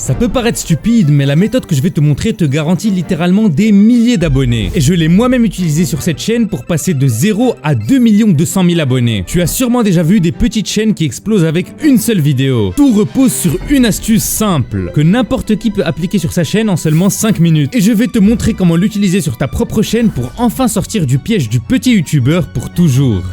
Ça peut paraître stupide, mais la méthode que je vais te montrer te garantit littéralement des milliers d'abonnés. Et je l'ai moi-même utilisé sur cette chaîne pour passer de 0 à 2 200 000 abonnés. Tu as sûrement déjà vu des petites chaînes qui explosent avec une seule vidéo. Tout repose sur une astuce simple, que n'importe qui peut appliquer sur sa chaîne en seulement 5 minutes. Et je vais te montrer comment l'utiliser sur ta propre chaîne pour enfin sortir du piège du petit youtubeur pour toujours.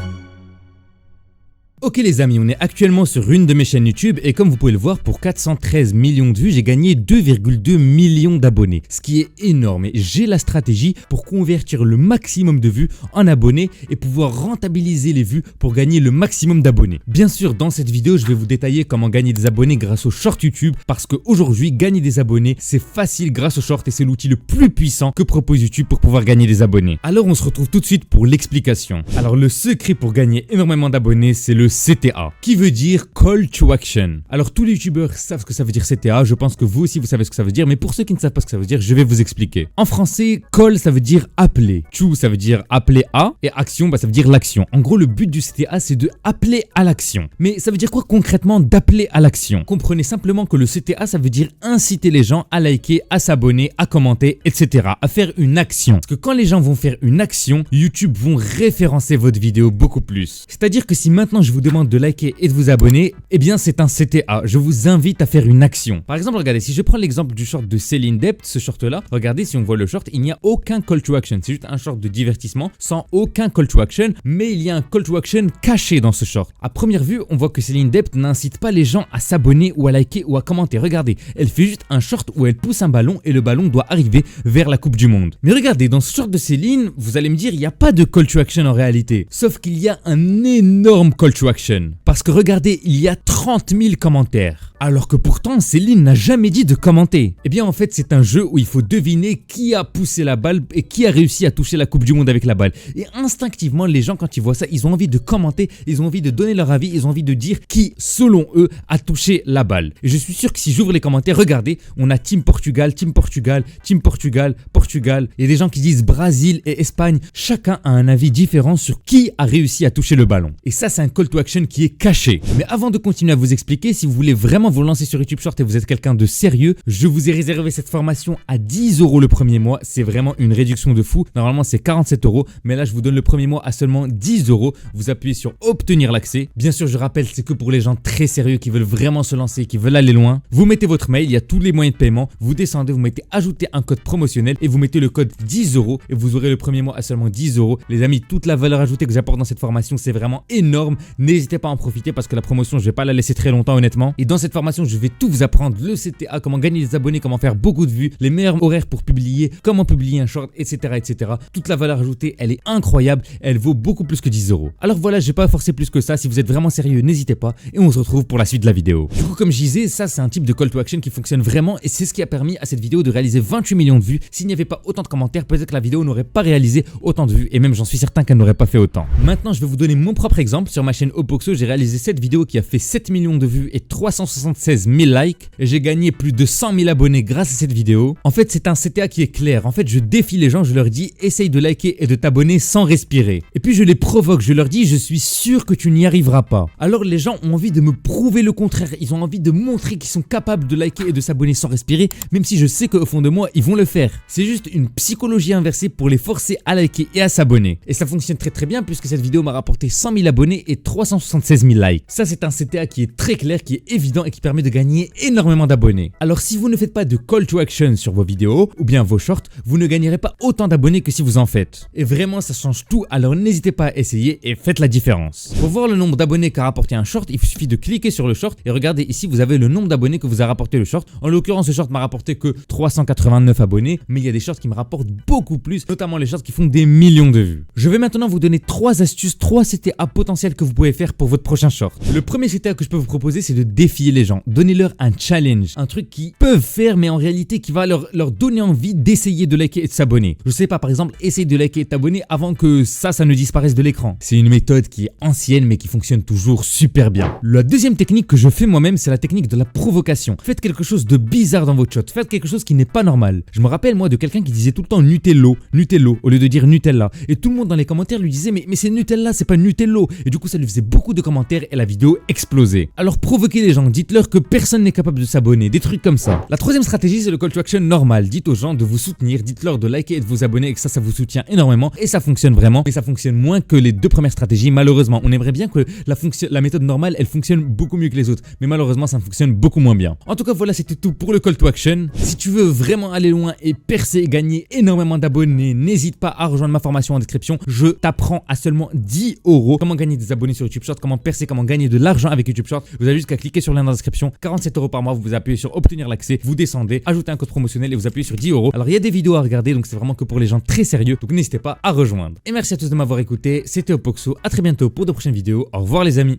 Ok les amis, on est actuellement sur une de mes chaînes YouTube et comme vous pouvez le voir, pour 413 millions de vues, j'ai gagné 2,2 millions d'abonnés, ce qui est énorme. Et j'ai la stratégie pour convertir le maximum de vues en abonnés et pouvoir rentabiliser les vues pour gagner le maximum d'abonnés. Bien sûr, dans cette vidéo, je vais vous détailler comment gagner des abonnés grâce aux shorts YouTube parce qu'aujourd'hui, gagner des abonnés, c'est facile grâce aux shorts et c'est l'outil le plus puissant que propose YouTube pour pouvoir gagner des abonnés. Alors on se retrouve tout de suite pour l'explication. Alors le secret pour gagner énormément d'abonnés, c'est le CTA, qui veut dire Call to Action. Alors tous les youtubeurs savent ce que ça veut dire CTA, je pense que vous aussi vous savez ce que ça veut dire, mais pour ceux qui ne savent pas ce que ça veut dire, je vais vous expliquer. En français, call ça veut dire appeler, to ça veut dire appeler à, et action ça veut dire l'action. En gros le but du CTA c'est de appeler à l'action. Mais ça veut dire quoi concrètement d'appeler à l'action? Comprenez simplement que le CTA ça veut dire inciter les gens à liker, à s'abonner, à commenter, etc. À faire une action. Parce que quand les gens vont faire une action, YouTube vont référencer votre vidéo beaucoup plus. C'est-à-dire que si maintenant je vous demande de liker et de vous abonner, eh bien c'est un CTA, je vous invite à faire une action. Par exemple, regardez, si je prends l'exemple du short de Céline Dept, ce short là, regardez si on voit le short, il n'y a aucun call to action, c'est juste un short de divertissement sans aucun call to action, mais il y a un call to action caché dans ce short. À première vue, on voit que Céline Dept n'incite pas les gens à s'abonner ou à liker ou à commenter, regardez, elle fait juste un short où elle pousse un ballon et le ballon doit arriver vers la Coupe du Monde. Mais regardez, dans ce short de Céline, vous allez me dire, il n'y a pas de call to action en réalité, sauf qu'il y a un énorme call to action. Parce que regardez, il y a 30 000 commentaires. Alors que pourtant, Céline n'a jamais dit de commenter. Eh bien en fait, c'est un jeu où il faut deviner qui a poussé la balle et qui a réussi à toucher la Coupe du Monde avec la balle. Et instinctivement, les gens quand ils voient ça, ils ont envie de commenter, ils ont envie de donner leur avis, ils ont envie de dire qui, selon eux, a touché la balle. Et je suis sûr que si j'ouvre les commentaires, regardez, on a Team Portugal, Team Portugal, Team Portugal, Portugal. Il y a des gens qui disent Brésil et Espagne. Chacun a un avis différent sur qui a réussi à toucher le ballon. Et ça, c'est un call to action qui est caché. Mais avant de continuer à vous expliquer, si vous voulez vraiment vous lancer sur YouTube Short et vous êtes quelqu'un de sérieux, je vous ai réservé cette formation à 10 € le premier mois. C'est vraiment une réduction de fou. Normalement, c'est 47 €, mais là, je vous donne le premier mois à seulement 10 €. Vous appuyez sur obtenir l'accès. Bien sûr, je rappelle, c'est que pour les gens très sérieux qui veulent vraiment se lancer, qui veulent aller loin. Vous mettez votre mail, il y a tous les moyens de paiement. Vous descendez, vous mettez ajouter un code promotionnel et vous mettez le code 10 € et vous aurez le premier mois à seulement 10 €. Les amis, toute la valeur ajoutée que j'apporte dans cette formation, c'est vraiment énorme. N'hésitez pas à en profiter parce que la promotion, je vais pas la laisser très longtemps honnêtement. Et dans cette formation, je vais tout vous apprendre, le CTA, comment gagner des abonnés, comment faire beaucoup de vues, les meilleurs horaires pour publier, comment publier un short, etc. etc. Toute la valeur ajoutée, elle est incroyable, elle vaut beaucoup plus que 10 €. Alors voilà, je vais pas forcer plus que ça, si vous êtes vraiment sérieux, n'hésitez pas et on se retrouve pour la suite de la vidéo. Du coup, comme je disais, ça c'est un type de call to action qui fonctionne vraiment et c'est ce qui a permis à cette vidéo de réaliser 28 millions de vues. S'il n'y avait pas autant de commentaires, peut-être que la vidéo n'aurait pas réalisé autant de vues et même j'en suis certain qu'elle n'aurait pas fait autant. Maintenant, je vais vous donner mon propre exemple. Sur ma chaîne Opoxo, j'ai réalisé cette vidéo qui a fait 7 millions de vues et 376 000 likes. Et j'ai gagné plus de 100 000 abonnés grâce à cette vidéo. En fait, c'est un CTA qui est clair. En fait, je défie les gens, je leur dis essaye de liker et de t'abonner sans respirer. Et puis je les provoque, je leur dis je suis sûr que tu n'y arriveras pas. Alors les gens ont envie de me prouver le contraire. Ils ont envie de montrer qu'ils sont capables de liker et de s'abonner sans respirer, même si je sais qu'au fond de moi, ils vont le faire. C'est juste une psychologie inversée pour les forcer à liker et à s'abonner. Et ça fonctionne très très bien puisque cette vidéo m'a rapporté 100 000 abonnés et 376 000 likes. Ça, c'est un CTA qui est très clair, qui est évident et qui permet de gagner énormément d'abonnés. Alors si vous ne faites pas de call to action sur vos vidéos ou bien vos shorts, vous ne gagnerez pas autant d'abonnés que si vous en faites. Et vraiment ça change tout, alors n'hésitez pas à essayer et faites la différence. Pour voir le nombre d'abonnés qu'a rapporté un short, il suffit de cliquer sur le short et regardez ici vous avez le nombre d'abonnés que vous a rapporté le short. En l'occurrence ce short m'a rapporté que 389 abonnés, mais il y a des shorts qui me rapportent beaucoup plus, notamment les shorts qui font des millions de vues. Je vais maintenant vous donner 3 astuces, 3 CTA potentiels que vous pouvez faire pour votre prochain short. Le premier CTA que je peux vous proposer c'est de défier les gens. Donnez-leur un challenge, un truc qu'ils peuvent faire mais en réalité qui va leur donner envie d'essayer de liker et de s'abonner. Je sais pas, par exemple, essaye de liker et de t'abonner avant que ça ne disparaisse de l'écran. C'est une méthode qui est ancienne mais qui fonctionne toujours super bien. La deuxième technique que je fais moi-même, c'est la technique de la provocation. Faites quelque chose de bizarre dans votre shot, faites quelque chose qui n'est pas normal. Je me rappelle moi de quelqu'un qui disait tout le temps Nutello, Nutello au lieu de dire Nutella. Et tout le monde dans les commentaires lui disait mais c'est Nutella, c'est pas Nutello. Et du coup ça lui faisait beaucoup de commentaires commentaires et la vidéo exploser. Alors provoquez les gens, dites-leur que personne n'est capable de s'abonner, des trucs comme ça. La troisième stratégie, c'est le call to action normal. Dites aux gens de vous soutenir, dites-leur de liker et de vous abonner et que ça vous soutient énormément et ça fonctionne vraiment. Mais ça fonctionne moins que les deux premières stratégies, malheureusement. On aimerait bien que la méthode normale, elle fonctionne beaucoup mieux que les autres. Mais malheureusement, ça fonctionne beaucoup moins bien. En tout cas, voilà, c'était tout pour le call to action. Si tu veux vraiment aller loin et percer et gagner énormément d'abonnés, n'hésite pas à rejoindre ma formation en description. Je t'apprends à seulement 10 € comment gagner des abonnés sur YouTube Short, comment percer, comment gagner de l'argent avec YouTube Short. Vous avez juste qu'à cliquer sur le lien dans la description. 47 € par mois, vous appuyez sur obtenir l'accès, vous descendez, ajoutez un code promotionnel et vous appuyez sur 10 €. Alors il y a des vidéos à regarder, donc c'est vraiment que pour les gens très sérieux. Donc n'hésitez pas à rejoindre. Et merci à tous de m'avoir écouté. C'était Opoxo. À très bientôt pour de prochaines vidéos. Au revoir les amis.